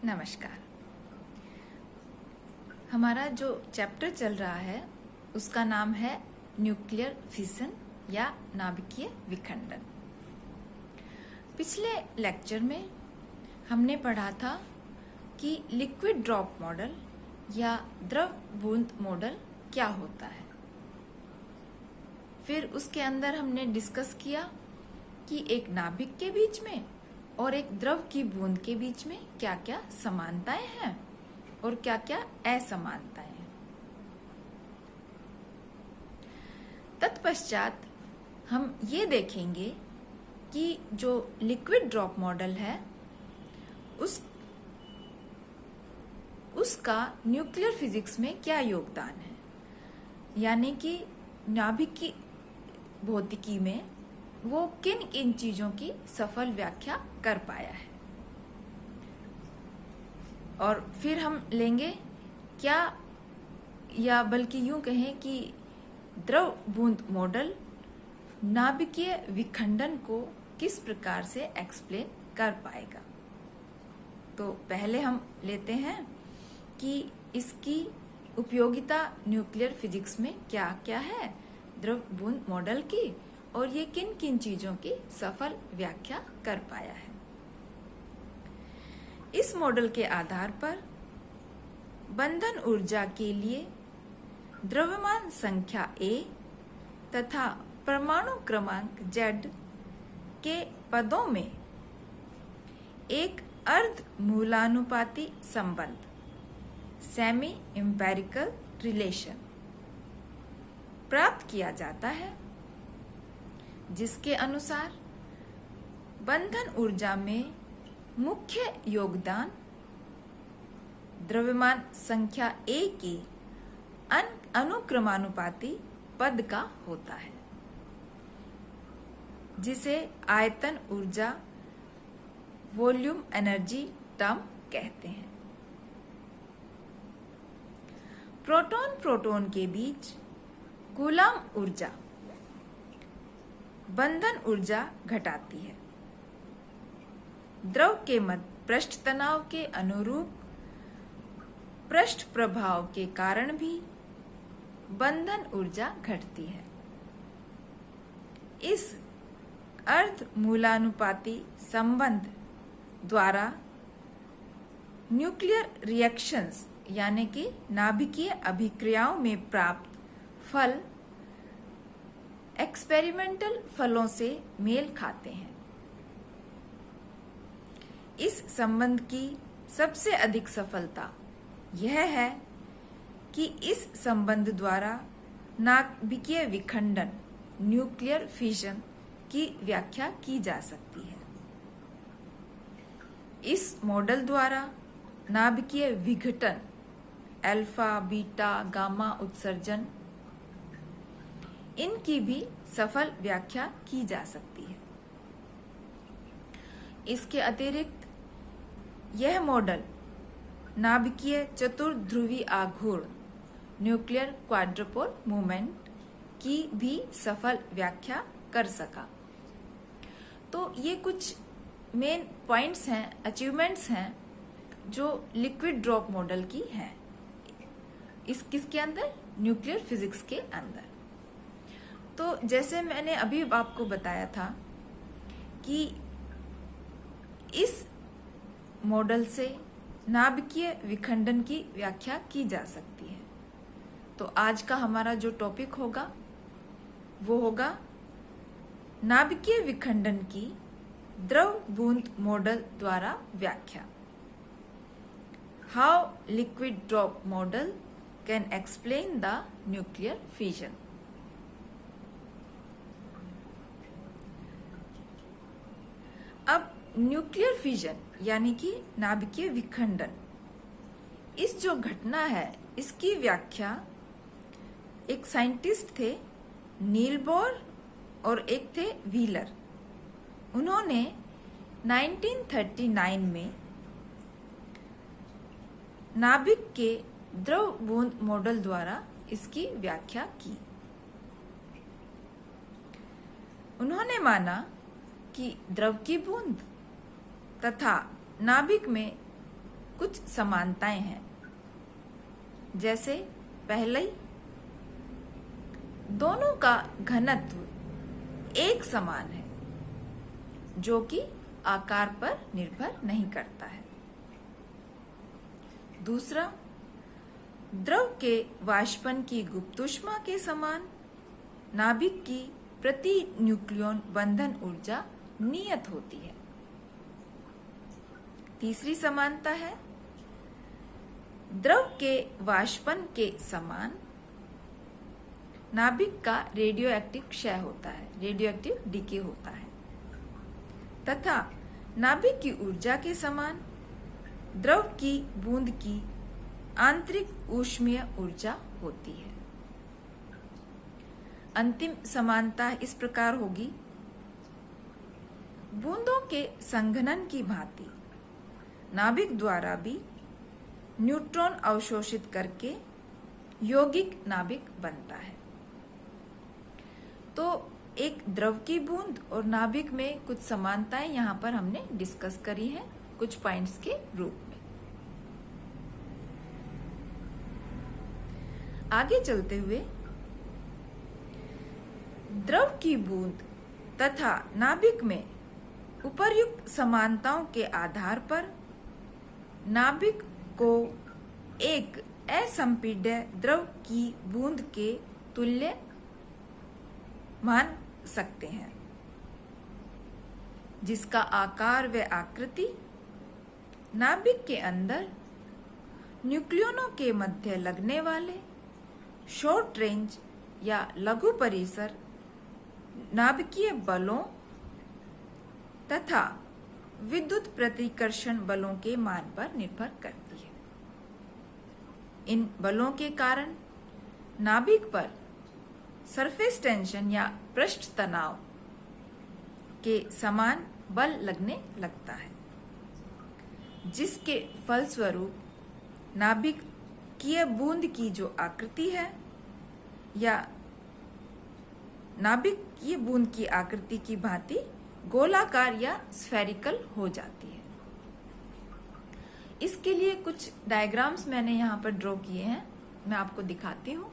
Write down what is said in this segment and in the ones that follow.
नमस्कार। हमारा जो चैप्टर चल रहा है उसका नाम है न्यूक्लियर फिशन या नाभिकीय विखंडन। पिछले लेक्चर में हमने पढ़ा था कि लिक्विड ड्रॉप मॉडल या द्रव बूंद मॉडल क्या होता है। फिर उसके अंदर हमने डिस्कस किया कि एक नाभिक के बीच में और एक द्रव की बूंद के बीच में क्या क्या समानताएं हैं और क्या क्या असमानताएं हैं। तत्पश्चात हम ये देखेंगे कि जो लिक्विड ड्रॉप मॉडल है उसका न्यूक्लियर फिजिक्स में क्या योगदान है, यानी कि नाभिक की भौतिकी में वो किन किन चीजों की सफल व्याख्या कर पाया है। और फिर हम लेंगे क्या, या बल्कि यूं कहें कि द्रव बूंद मॉडल नाभिकीय विखंडन को किस प्रकार से एक्सप्लेन कर पाएगा। तो पहले हम लेते हैं कि इसकी उपयोगिता न्यूक्लियर फिजिक्स में क्या क्या है द्रव बूंद मॉडल की, और ये किन किन चीजों की सफल व्याख्या कर पाया है। इस मॉडल के आधार पर बंधन ऊर्जा के लिए द्रव्यमान संख्या A तथा परमाणु क्रमांक Z के पदों में एक अर्ध मूलानुपाती संबंध सेमी एम्पिरिकल रिलेशन प्राप्त किया जाता है, जिसके अनुसार बंधन ऊर्जा में मुख्य योगदान द्रव्यमान संख्या A के अनुक्रमानुपाती पद का होता है, जिसे आयतन ऊर्जा वॉल्यूम एनर्जी टर्म कहते हैं। प्रोटॉन प्रोटॉन के बीच कूलम्ब ऊर्जा बंधन ऊर्जा घटाती है। द्रव के मध्य पृष्ठ तनाव के अनुरूप पृष्ठ प्रभाव के कारण भी बंधन ऊर्जा घटती है। इस अर्ध मूलानुपाती संबंध द्वारा न्यूक्लियर रिएक्शंस यानी कि नाभिकीय अभिक्रियाओं में प्राप्त फल एक्सपेरिमेंटल फलों से मेल खाते हैं। इस संबंध की सबसे अधिक सफलता यह है कि इस संबंध द्वारा नाभिकीय विखंडन न्यूक्लियर फिशन की व्याख्या की जा सकती है। इस मॉडल द्वारा नाभिकीय विघटन, अल्फा, बीटा, गामा उत्सर्जन, इनकी भी सफल व्याख्या की जा सकती है। इसके अतिरिक्त यह मॉडल नाभिकीय चतुर्ध्रुवी आघूर्ण न्यूक्लियर क्वाड्रपोल मूवमेंट की भी सफल व्याख्या कर सका। तो ये कुछ मेन पॉइंट्स हैं, अचीवमेंट्स हैं जो लिक्विड ड्रॉप मॉडल की हैं किसके अंदर, न्यूक्लियर फिजिक्स के अंदर। तो जैसे मैंने अभी आपको बताया था कि इस मॉडल से नाभिकीय विखंडन की व्याख्या की जा सकती है। तो आज का हमारा जो टॉपिक होगा वो होगा नाभिकीय विखंडन की द्रव बूंद मॉडल द्वारा व्याख्या। How liquid drop model can explain the nuclear fission. अब न्यूक्लियर फिजन यानी कि नाभिकीय विखंडन, इस जो घटना है इसकी व्याख्या एक साइंटिस्ट थे नील बोर और एक थे व्हीलर। उन्होंने 1939 में नाभिक के द्रव बूंद मॉडल द्वारा इसकी व्याख्या की। उन्होंने माना कि द्रव की बूंद तथा नाभिक में कुछ कुछ समानताएं हैं। जैसे पहले, दोनों का घनत्व एक समान है, जो कि आकार पर निर्भर नहीं करता है। दूसरा, द्रव के वाष्पन की गुप्त ऊष्मा के समान नाभिक की प्रति न्यूक्लियन बंधन ऊर्जा नियत होती है। तीसरी समानता है, द्रव के वाष्पन के समान नाभिक का रेडियो एक्टिव क्षय होता है, रेडियो एक्टिव डीके होता है, तथा नाभिक की ऊर्जा के समान द्रव की बूंद की आंतरिक ऊष्मीय ऊर्जा होती है। अंतिम समानता इस प्रकार होगी, बूंदों के संघनन की भांति नाभिक द्वारा भी न्यूट्रॉन अवशोषित करके यौगिक नाभिक बनता है। तो एक द्रव की बूंद और नाभिक में कुछ समानताएं यहां पर हमने डिस्कस करी हैं कुछ पॉइंट्स के रूप में। आगे चलते हुए, द्रव की बूंद तथा नाभिक में उपर्युक्त समानताओं के आधार पर नाभिक को एक असंपीड्य द्रव की बूंद के तुल्य मान सकते हैं, जिसका आकार व आकृति नाभिक के अंदर न्यूक्लियनों के मध्य लगने वाले शॉर्ट रेंज या लघु परिसर नाभिकीय बलों तथा विद्युत प्रतिकर्षण बलों के मान पर निर्भर करती है। इन बलों के कारण नाभिक पर सरफेस टेंशन या पृष्ठ तनाव के समान बल लगने लगता है, जिसके फलस्वरूप नाभिकीय बूंद की जो आकृति है या नाभिकीय बूंद की आकृति की भांति गोलाकार या स्फेरिकल हो जाती है। इसके लिए कुछ डायग्राम्स मैंने यहाँ पर ड्रॉ किए हैं, मैं आपको दिखाती हूँ।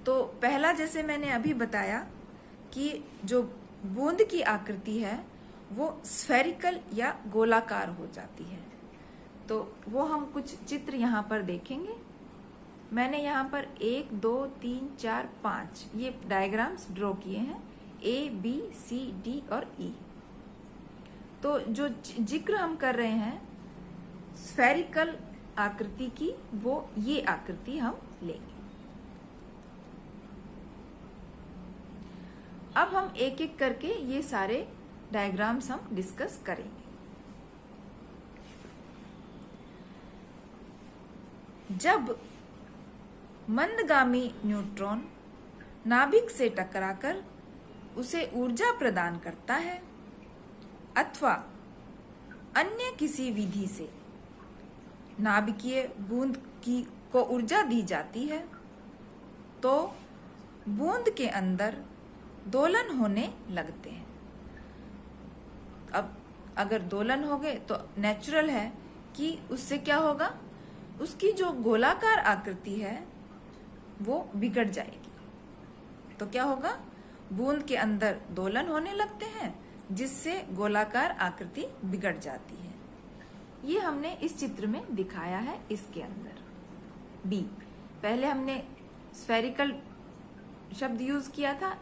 तो पहला, जैसे मैंने अभी बताया कि जो बूंद की आकृति है वो स्फेरिकल या गोलाकार हो जाती है, तो वो हम कुछ चित्र यहाँ पर देखेंगे। मैंने यहाँ पर 1, 2, 3, 4, 5 ये डायग्राम्स ड्रॉ किए हैं, A, B, C, D और E। तो जो जिक्र हम कर रहे हैं स्फेरिकल आकृति की, वो ये आकृति हम लेंगे। अब हम एक एक करके ये सारे डायग्राम्स हम डिस्कस करेंगे। जब मंदगामी न्यूट्रॉन नाभिक से टकराकर उसे ऊर्जा प्रदान करता है अथवा अन्य किसी विधि से नाभिकीय बूंद को ऊर्जा दी जाती है, तो बूंद के अंदर दोलन होने लगते हैं। अब अगर दोलन हो गए तो नेचुरल है कि उससे क्या होगा, उसकी जो गोलाकार आकृति है वो बिगड़ जाएगी। तो क्या होगा, बूंद के अंदर दोलन होने लगते हैं, जिससे गोलाकार आकृति बिगड़ जाती है। ये हमने इस चित्र में दिखाया है। इसके अंदर बी, पहले हमने स्फेरिकल शब्द यूज किया था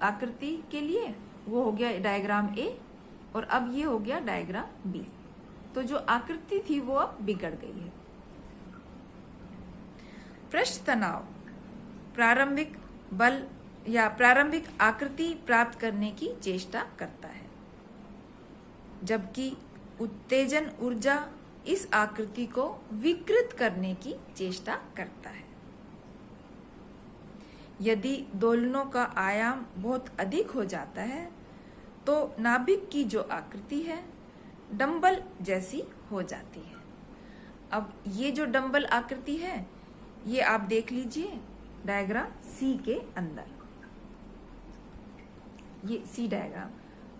आकृति के लिए, वो हो गया डायग्राम ए, और अब ये हो गया डायग्राम बी। तो जो आकृति थी वो अब बिगड़ गई है। पृष्ठ तनाव प्रारंभिक बल या प्रारंभिक आकृति प्राप्त करने की चेष्टा करता है, जबकि उत्तेजन ऊर्जा इस आकृति को विकृत करने की चेष्टा करता है। यदि दोलनों का आयाम बहुत अधिक हो जाता है तो नाभिक की जो आकृति है डंबल जैसी हो जाती है। अब ये जो डंबल आकृति है ये आप देख लीजिए डायग्राम सी के अंदर। ये सी डायग्राम,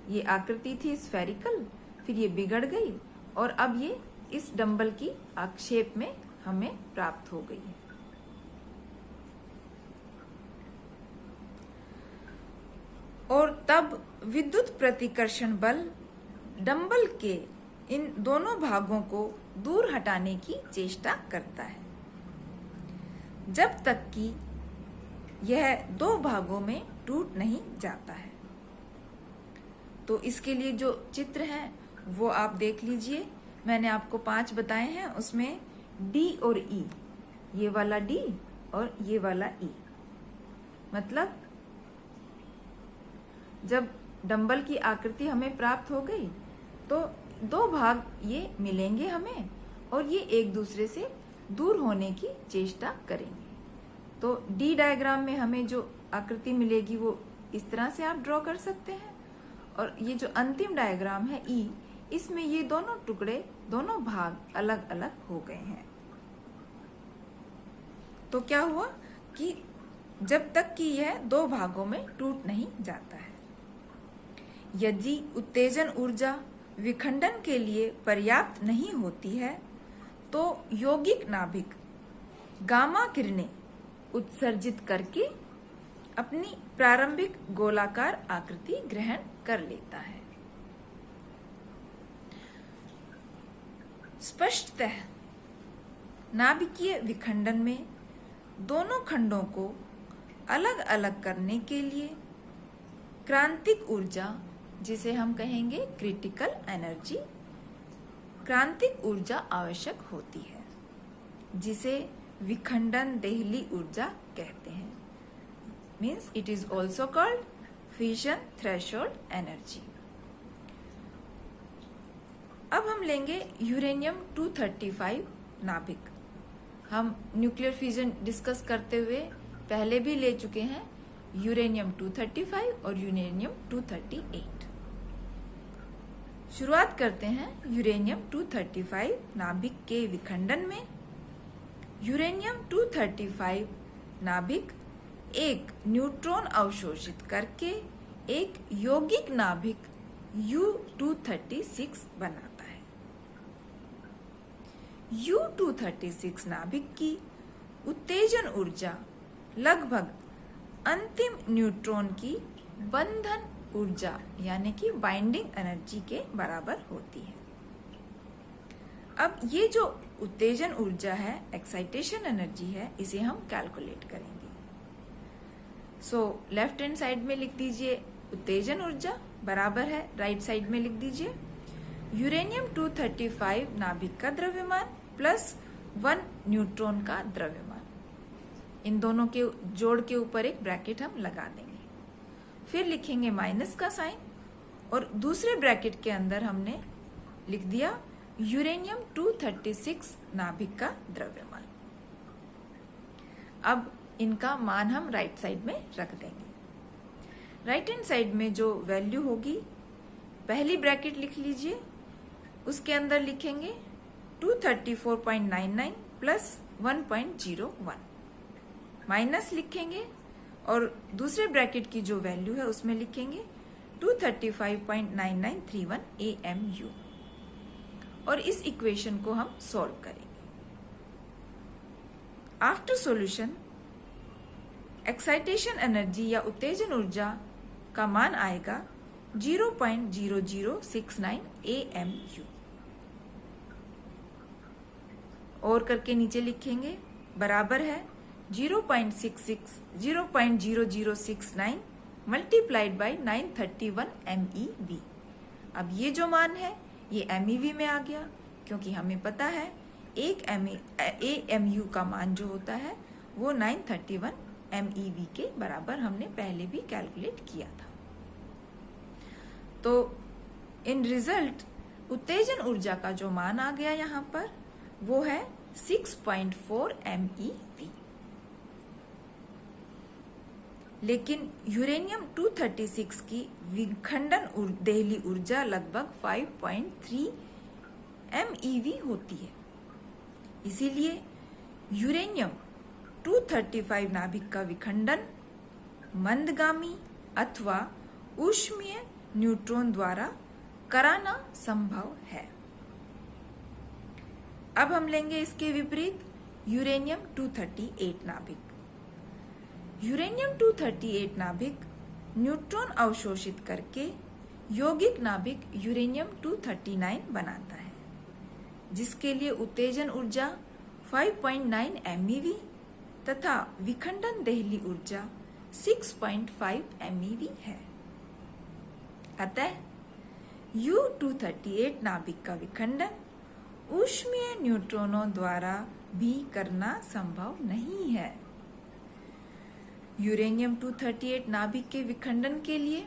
ये आकृति थी स्फेरिकल, फिर ये बिगड़ गई और अब ये इस डंबल की आक्षेप में हमें प्राप्त हो गई है। और तब विद्युत प्रतिकर्षण बल डंबल के इन दोनों भागों को दूर हटाने की चेष्टा करता है जब तक कि यह दो भागों में टूट नहीं जाता है। तो इसके लिए जो चित्र है वो आप देख लीजिए। मैंने आपको 5 बताए हैं, उसमें डी और ई, ये वाला डी और ये वाला ई, मतलब जब डंबल की आकृति हमें प्राप्त हो गई तो दो भाग ये मिलेंगे हमें और ये एक दूसरे से दूर होने की चेष्टा करेंगे। तो डी डायग्राम में हमें जो आकृति मिलेगी वो इस तरह से आप ड्रॉ कर सकते हैं। और ये जो अंतिम डायग्राम है ई, इसमें ये दोनों टुकड़े, दोनों भाग अलग अलग हो गए हैं। तो क्या हुआ कि जब तक कि यह दो भागों में टूट नहीं जाता है। यदि उत्तेजन ऊर्जा विखंडन के लिए पर्याप्त नहीं होती है तो यौगिक नाभिक गामा किरणें उत्सर्जित करके अपनी प्रारंभिक गोलाकार आकृति ग्रहण कर लेता है। स्पष्टतः नाभिकीय विखंडन में दोनों खंडों को अलग अलग करने के लिए क्रांतिक ऊर्जा, जिसे हम कहेंगे क्रिटिकल एनर्जी, क्रांतिक ऊर्जा आवश्यक होती है, जिसे विखंडन देहली ऊर्जा कहते हैं। Means it is also called fission threshold energy. अब हम लेंगे यूरेनियम 235 नाभिक। हम न्यूक्लियर फिजन डिस्कस करते हुए पहले भी ले चुके हैं यूरेनियम 235 और यूरेनियम 238। शुरुआत करते हैं यूरेनियम 235 नाभिक के विखंडन में। यूरेनियम 235 नाभिक एक न्यूट्रॉन अवशोषित करके एक यौगिक नाभिक U236 बनाता है। U236 नाभिक की उत्तेजन ऊर्जा लगभग अंतिम न्यूट्रॉन की बंधन ऊर्जा यानी कि बाइंडिंग एनर्जी के बराबर होती है। अब ये जो उत्तेजन ऊर्जा है, एक्साइटेशन एनर्जी है, इसे हम कैलकुलेट करेंगे। सो लेफ्ट हैंड साइड में लिख दीजिए उत्तेजन ऊर्जा बराबर है, राइट साइड में लिख दीजिए यूरेनियम 235 नाभिक का द्रव्यमान प्लस 1 न्यूट्रॉन का द्रव्यमान। इन दोनों के जोड़ के ऊपर एक ब्रैकेट हम लगा देंगे, फिर लिखेंगे माइनस का साइन और दूसरे ब्रैकेट के अंदर हमने लिख दिया यूरेनियम 236 नाभिक का द्रव्यमान। अब इनका मान हम राइट साइड में रख देंगे। राइट हैंड साइड में जो वैल्यू होगी, पहली ब्रैकेट लिख लीजिए, उसके अंदर लिखेंगे 234.99 प्लस 1.01, माइनस लिखेंगे और दूसरे ब्रैकेट की जो वैल्यू है उसमें लिखेंगे 235.9931 AMU और इस इक्वेशन को हम सॉल्व करेंगे। आफ्टर सॉल्यूशन एक्साइटेशन एनर्जी या उत्तेजन ऊर्जा का मान आएगा 0.0069 AMU और करके नीचे लिखेंगे बराबर है 0.0069 मल्टीप्लाइड बाई 931 MeV। अब ये जो मान है ये MeV में आ गया, क्योंकि हमें पता है एक AMU का मान जो होता है वो 931 MeV के बराबर हमने पहले भी कैलकुलेट किया था। तो इन रिजल्ट उत्तेजन ऊर्जा का जो मान आ गया यहाँ पर वो है 6.4 MeV। लेकिन यूरेनियम 236 की विखंडन देहली ऊर्जा लगभग 5.3 MeV होती है। इसीलिए यूरेनियम 235 नाभिक का विखंडन मंदगामी अथवा ऊष्मीय न्यूट्रॉन द्वारा कराना संभव है। अब हम लेंगे इसके विपरीत यूरेनियम 238 नाभिक। यूरेनियम 238 नाभिक न्यूट्रॉन अवशोषित करके यौगिक नाभिक यूरेनियम 239 बनाता है, जिसके लिए उत्तेजन ऊर्जा 5.9 MeV तथा विखंडन देहली ऊर्जा 6.5 MeV है। अतः U238 नाभिक का विखंडन ऊष्मीय न्यूट्रॉनों द्वारा भी करना संभव नहीं है। यूरेनियम 238 नाभिक के विखंडन के लिए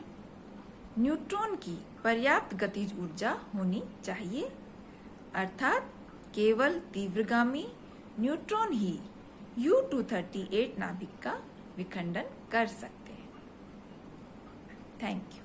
न्यूट्रॉन की पर्याप्त गतिज ऊर्जा होनी चाहिए, अर्थात केवल तीव्रगामी न्यूट्रॉन ही U238 नाभिक का विखंडन कर सकते हैं। Thank you.